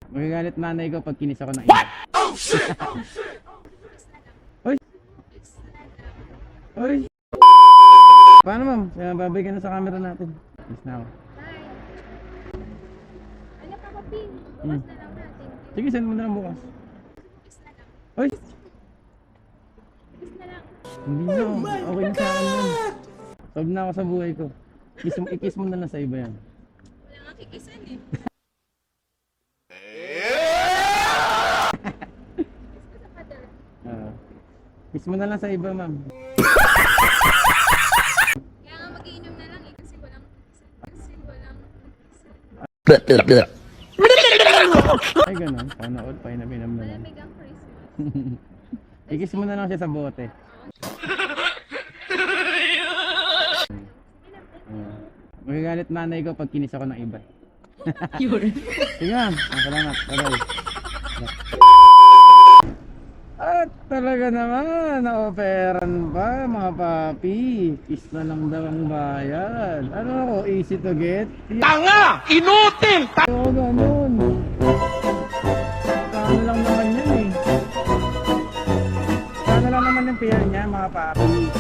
Magagalit nanay ko pag kinis ako ng iba. Oh shit! Oy! Oy! Paano ma'am? Babay ka na sa camera natin. Yes na ako. Ano pa ko, Pin? Bukas na lang natin. Sige, send mo na lang bukas. Bukas na lang. Oy! Bukas na lang. Hindi na. Okay na sa akin yun. Solve na ako sa buhay ko. Ikis mo na lang sa iba yan. Wala nga kikisan eh. Kiss ko sa pader. Kiss mo na lang sa iba, ma'am. Kaya nga mag-iinom na lang eh. Kasi walang kikisan. Kasi walang kikisan. Ay, ganun. Paano all? Painam-inam na lang. Malamig ang Christmas. Ikis mo na lang siya sa bote. Magagalit nanay ko pag kinis ako ng iba. Sige ma'am. Salamat. Bye-bye. At talaga naman, na-operan pa mga papi. Kiss na lang daw ang bayan. Ano ako, easy to get? Tanga! Inutil! Oo, ganun. Kano lang naman yan eh. Kano lang naman yung PR niya mga papi.